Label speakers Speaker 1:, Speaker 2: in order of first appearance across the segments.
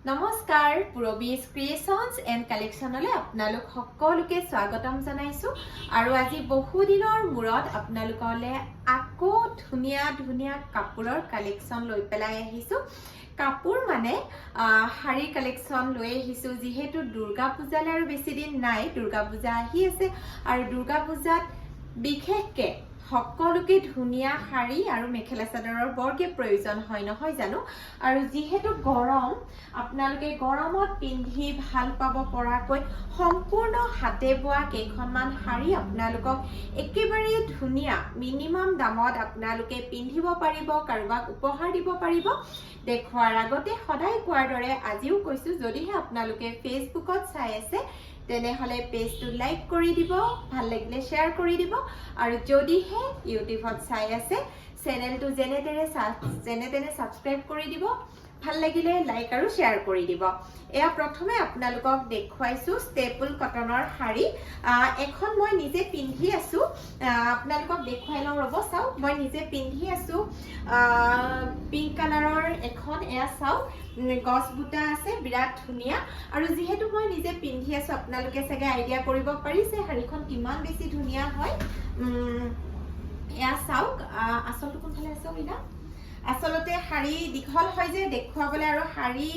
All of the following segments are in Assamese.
Speaker 1: নমস্কাৰ পুৰবীজ ক্ৰিয়েশ্যনছ এণ্ড কালেকশ্যনলৈ আপোনালোক সকলোকে স্বাগতম জনাইছোঁ আৰু আজি বহুদিনৰ মূৰত আপোনালোকলৈ আকৌ ধুনীয়া ধুনীয়া কাপোৰৰ কালেকশ্যন লৈ পেলাই আহিছোঁ কাপোৰ মানে শাৰী কালেকশ্যন লৈ আহিছোঁ যিহেতু দুৰ্গা পূজালৈ আৰু বেছি দিন নাই দুৰ্গা পূজা আহি আছে আৰু দুৰ্গা পূজাত বিশেষকৈ সকলোকে ধুনীয়া শাৰী আৰু মেখেলা চাদৰৰ বৰকে প্ৰয়োজন হয় নহয় জানো আৰু যিহেতু গৰম আপোনালোকে গৰমত পিন্ধি ভাল পাব পৰাকৈ সম্পূৰ্ণ হাতে বোৱা কেইখনমান শাৰী আপোনালোকক একেবাৰে ধুনীয়া মিনিমাম দামত আপোনালোকে পিন্ধিব পাৰিব কাৰোবাক উপহাৰ দিব পাৰিব দেখুৱাৰ আগতে সদায় কোৱাৰ দৰে আজিও কৈছোঁ যদিহে আপোনালোকে ফেচবুকত চাই আছে তেনেহলে পেজটো লাইক কৰি দিব ভাল লাগিলে শেয়াৰ কৰি দিব আৰু যদিহে ইউটিউবত চাই আছে চেনেলটো যেনে তেনে সাবস্ক্ৰাইব কৰি দিব ভাল লাগিলে লাইক আৰু শেয়াৰ কৰি দিব এয়া প্ৰথমে আপোনালোকক দেখুৱাইছো ষ্টেপল কটনৰ শাৰী এখন মই নিজে পিন্ধি আছো আপোনালোকক দেখুৱাই লওঁ ৰব চাও মই নিজে পিন্ধি আছো পিংক কালাৰৰ এখন এয়া চাও গছ বুটা আছে বিৰাট ধুনীয়া আৰু যেহেতু মই নিজে পিন্ধি আছো আপোনালোকে চাগে আইডিয়া কৰিব পাৰিছে শাৰীখন কিমান বেছি ধুনীয়া হয় এয়া চাওক আসলটো কোনফালে আছে ওইলা আসলতে শাৰী দীঘল হয় যে দেখুৱাবলৈ আৰু শাৰী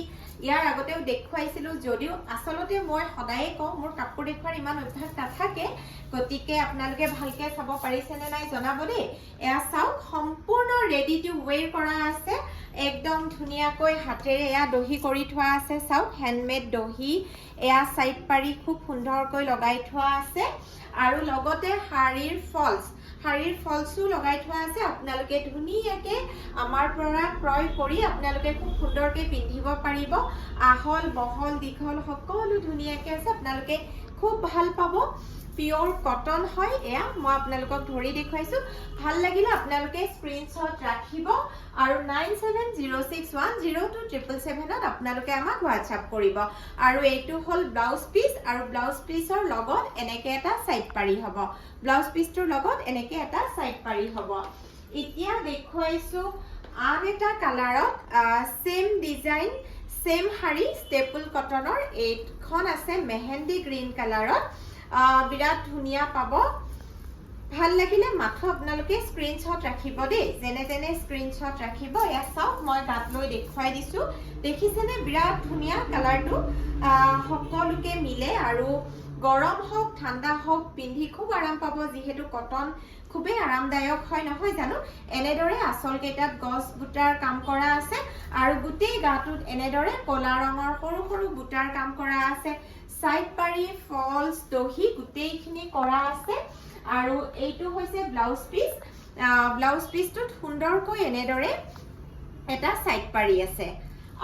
Speaker 1: ইয়াৰ আগতেও দেখুৱাইছিলো যদিও আসলতে মই সদায় কওঁ মোৰ কাপোৰ দেখুৱাৰ ইমান অভ্যাস নাথাকে গতিকে আপোনালোকে ভালকে চাব পাৰিছে নে নাই জনাব দেই এয়া চাওক সম্পূৰ্ণ ৰেডি টু ওৱেৰ কৰা আছে একদম ধুনীয়াকৈ হাতেৰে এয়া দহি কৰি থোৱা আছে চাওক হেণ্ডমেড দহি এয়া সাইড পাৰি খুব সুন্দৰকৈ লগাই থোৱা আছে আৰু লগতে শাৰীৰ ফলসো লগাই থোৱা আছে আপোনালোকে ধুনীয়াকে আমাৰ পৰা ক্ৰয় কৰি আপোনালোকে খুব সুন্দৰকৈ পিন্ধিব পাৰিব আহল বহল দীঘল সকলো ধুনীয়াকে আছে আপোনালোকে খুব ভাল পাব পিওর কটন হয় এয়া মই আপোনালোকক ধৰি দেখুৱাইছো ভাল লাগিলে আপোনালোকে স্ক্ৰিনশ্বট ৰাখিব আৰু 9706102777 ত আপোনালোকে আমাক WhatsApp কৰিব আৰু এইটো হল ব্লাউজ পিস আৰু ব্লাউজ পিসৰ লগত এনেকে এটা সাইড পাৰি হ'ব ব্লাউজ পিসটোৰ লগত এনেকে এটা সাইড পাৰি হ'ব এতিয়া দেখুৱাইছো আন এটা কালাৰত সেম ডিজাইন সেম শাৰী ষ্টেপল কটনৰ এইখন আছে মেহেন্দি গ্ৰীণ কালাৰত বিৰাট ধুনীয়া পাব ভাল লাগিলে মাথো আপোনালোকে স্ক্ৰিনশ্বট ৰাখিব দেই যেনে তেনে স্ক্ৰিনশ্বট ৰাখিব এয়া চাওক মই গাত লৈ দেখুৱাই দিছো দেখিছেনে বিৰাট ধুনীয়া কালাৰটো সকলোকে মিলে আৰু গৰম হওক ঠাণ্ডা হওক পিন্ধি খুব আৰাম পাব যিহেতু কটন খুবেই আৰামদায়ক হয় নহয় জানো এনেদৰে আসল কেইটাত গছ বুটাৰ কাম কৰা আছে আৰু গোটেই গাটোত এনেদৰে কলা ৰঙৰ সৰু সৰু বুটাৰ কাম কৰা আছে সাইড পাৰি ফলস দহি গোটেইখিনি কৰা আছে আৰু এইটো হৈছে ব্লাউজ পিসটো সুন্দৰকৈ এনেদৰে এটা সাইড পাৰি আছে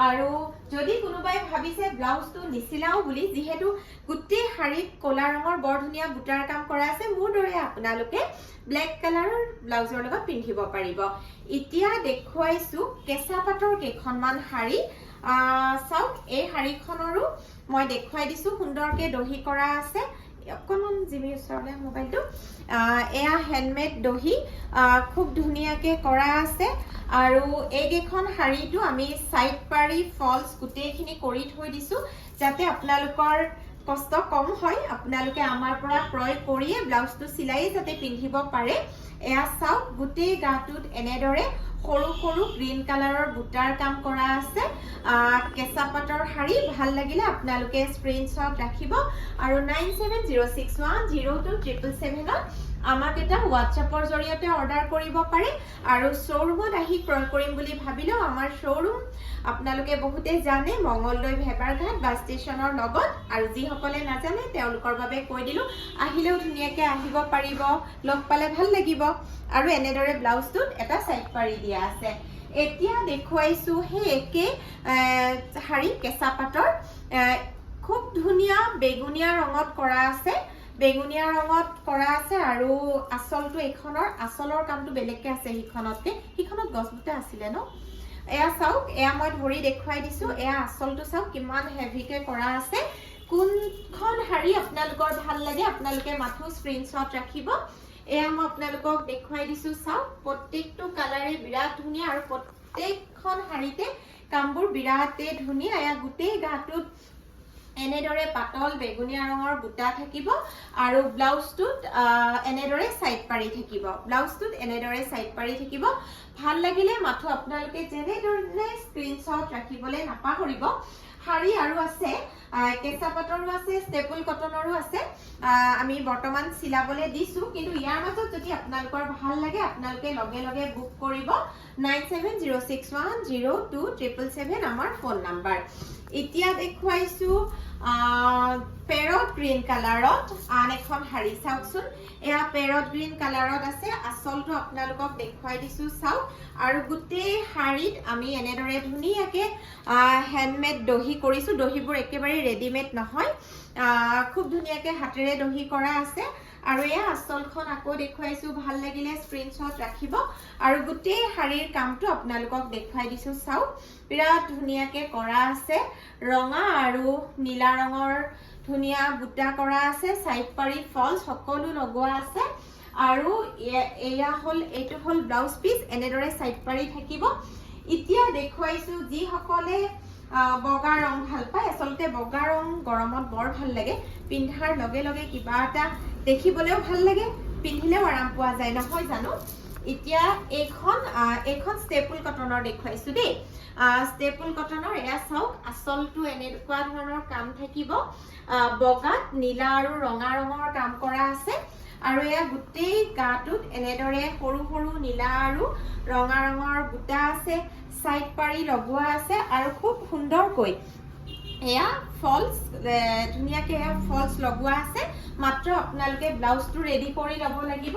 Speaker 1: আৰু যদি কোনোবাই ভাবিছে ব্লাউজটো নিছিলাও বুলি যেহেতু গুটি শাৰীত কলা ৰঙৰ বৰ ধুনীয়া বুটাৰ কাম কৰা আছে মোৰ দৰে আপোনালোকে ব্ল্যাক কালাৰৰ ব্লাউজৰ লগত পিন্ধিব পাৰিব এতিয়া দেখুৱাইছো কেঁচা পাটৰ কেইখনমান শাৰী চাওক এই শাৰীখনৰো মই দেখুৱাই দিছো সুন্দৰকৈ দহি কৰা আছে অকণমান জিমি ওচৰলে মোবাইলটো এয়া হেণ্ডমেড দহি খুব ধুনীয়াকৈ কৰা আছে আৰু এইকেইখন শাৰীটো আমি সাইড পাৰি ফলস গোটেইখিনি কৰি থৈ দিছো যাতে আপোনালোকৰ কষ্ট কম হয় আপোনালোকে আমাৰ পৰা ক্ৰয় কৰিয়ে ব্লাউজটো চিলাই যাতে পিন্ধিব পাৰে এয়া চাওক গোটেই গাটোত এনেদৰে সৰু সৰু গ্ৰীণ কালাৰৰ বুটাৰ কাম কৰা আছে কেঁচা পাটৰ শাৰী ভাল লাগিলে আপোনালোকে স্ক্ৰিনশ্বট ৰাখিব আৰু 9706102777 ত আমাক এটা WhatsAppৰ জৰিয়তে অৰ্ডাৰ কৰিব পাৰে আৰু শ্বৰুমত আহি ক্ৰয় কৰিম বুলি ভাবিলেও আমাৰ শ্বৰুম আপোনালোকে বহুতে জানে মঙ্গলদৈ ভেবাৰঘাট বাছ ষ্টেচনৰ লগত আৰু যিসকলে নাজানে তেওঁলোকৰ বাবে কৈ দিলো আহিলেও ধুনীয়াকৈ আহিব পাৰিব লগ পালে ভাল লাগিব আৰু এনেদৰে ব্লাউজটোত এটা সাইড পাৰি দিয়া আছে এতিয়া দেখুৱাইছো হে একে শাৰী কেঁচা পাটৰ খুব ধুনীয়া বেগুনিয়া ৰঙত কৰা আছে বেগুনিয়া ৰঙত কৰা আছে আৰু আসলটো এখনৰ আসলৰ কামটো বেলেগকে আছে হিখনত গছ বুটা আছিল ন এয়া চাওক এয়া মই ধৰি দেখুৱাই দিছো এয়া আসলটো চাওক কিমান হেভিকে কৰা আছে কোনখন শাৰী আপোনালোকৰ ভাল লাগে আপোনালোকে মাথো স্ক্ৰিনশ্বট ৰাখিব এয়া মই আপোনালোকক দেখুৱাই দিছো চাওক প্ৰত্যেকটো কালাৰে বিৰাট ধুনীয়া আৰু গোটেইখন শাৰীতে কামবোৰ বিৰাটেই ধুনীয়া এয়া গোটেই গাটোত এনেদৰে পাতল বেগুনীয়া ৰঙৰ বুটা থাকিব আৰু ব্লাউজটোত এনেদৰে সাইড পাৰি থাকিব ব্লাউজটোত এনেদৰে সাইড পাৰি থাকিব ভাল লাগিলে মাথো আপোনালোকে যেনেদৰে স্ক্ৰিনশ্বট ৰাখিবলৈ নাপাহৰিব শাৰী আৰু আছে কেঁচা পাটৰো আছে ষ্টেপল কটনৰো আছে আমি বৰ্তমান চিলাবলৈ দিছো কিন্তু ইয়াৰ মাজত যদি আপোনালোকৰ ভাল লাগে আপোনালোকে লগে লগে বুক কৰিব 9706102777 আমাৰ ফোন নাম্বাৰ এতিয়া দেখুৱাইছো পেৰট গ্ৰীন কালাৰত আন এখন শাৰী চাওকচোন এয়া পেৰট গ্ৰীন কালাৰত আছে আসলটো আপোনালোকক দেখুৱাই দিছো চাওক আৰু গোটেই শাৰীত আমি এনেদৰে ধুনীয়াকে হ্যান্ডমেড দহি কৰিছো দহিবোৰ একেবাৰে ৰেডিমেড নহয় খুব ধুনীয়াকে হাতেৰে দহি কৰা আছে আৰু এয়া আসলখন আকৌ দেখুৱাইছো ভাল লাগিলে স্ক্ৰিনশ্বট ৰাখিব আৰু গোটেই শাৰীৰ কামটো আপোনালোকক দেখুৱাই দিছো চাওক বিৰাট ধুনীয়াকে কৰা আছে ৰঙা আৰু নীলা ৰঙৰ ধুনীয়া বুটা কৰা আছে সাইড পাৰি ফলস সকলো লগোৱা আছে আৰু এয়া হল এইটো হল ব্লাউজ পিস এনেদৰে সাইড পাৰি থাকিব এতিয়া দেখুৱাইছো যি সকলে বগা ৰং ভাল পায় আসলতে বগা ৰং গৰমত বৰ ভাল লাগে পিন্ধাৰ লগে লগে কিবা এটা দেখিবলৈও ভাল লাগে পিন্ধিলেও আৰাম পোৱা যায় নহয় জানো এতিয়া এইখন ষ্টেপল কটনৰ দেখুৱাইছো দেই ষ্টেপল কটনৰ এয়া চাওক আসলটো এনেকুৱা ধৰণৰ কাম থাকিব বগাত নীলা আৰু ৰঙা ৰঙৰ কাম কৰা আছে আৰু এয়া গোটেই গাটোত এনেদৰে সৰু সৰু নীলা আৰু ৰঙা ৰঙৰ বুটা আছে সাইড পাৰি লগোৱা আছে আৰু খুব সুন্দৰকৈ এয়া ফলস ধুনীয়াকে এয়া ফলস লগোৱা আছে মাত্ৰ আপোনালোকে ব্লাউজটো ৰেডি কৰি ল'ব লাগিব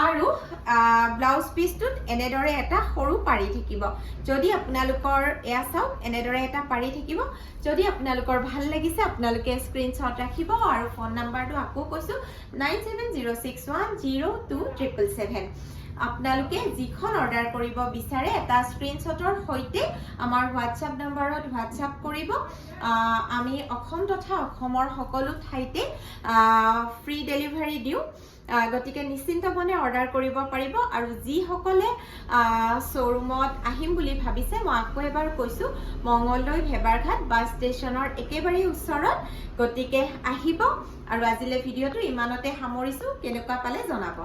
Speaker 1: আৰু ব্লাউজ পিসটোত এনেদৰে এটা সৰু পাৰি থাকিব যদি আপোনালোকৰ এয়া চাওক এনেদৰে এটা পাৰি থাকিব যদি আপোনালোকৰ ভাল লাগিছে আপোনালোকে স্ক্ৰিনশ্বট ৰাখিব আৰু ফোন নাম্বাৰটো আকৌ কৈছো 9706102777 আপোনালোকে যিখন অৰ্ডাৰ কৰিব বিচাৰে এটা স্ক্ৰিনশ্বটৰ সৈতে আমাৰ হোৱাটছআপ নম্বৰত হোৱাটছআপ কৰিব আমি অসম তথা অসমৰ সকলো ঠাইতে ফ্ৰী ডেলিভাৰী দিওঁ গতিকে নিশ্চিন্ত মনে অৰ্ডাৰ কৰিব পাৰিব আৰু যি সকলে শ্বৰুমত আহিম বুলি ভাবিছে মই আকৌ এবাৰ কৈছো মঙ্গলদৈ ভেবাৰঘাট বাছ ষ্টেচনৰ একেবাৰে ওচৰত গতিকে আহিব আৰু আজিলে ভিডিঅটো ইমানতে সামৰিছো কেনেকুৱা পালে জনাব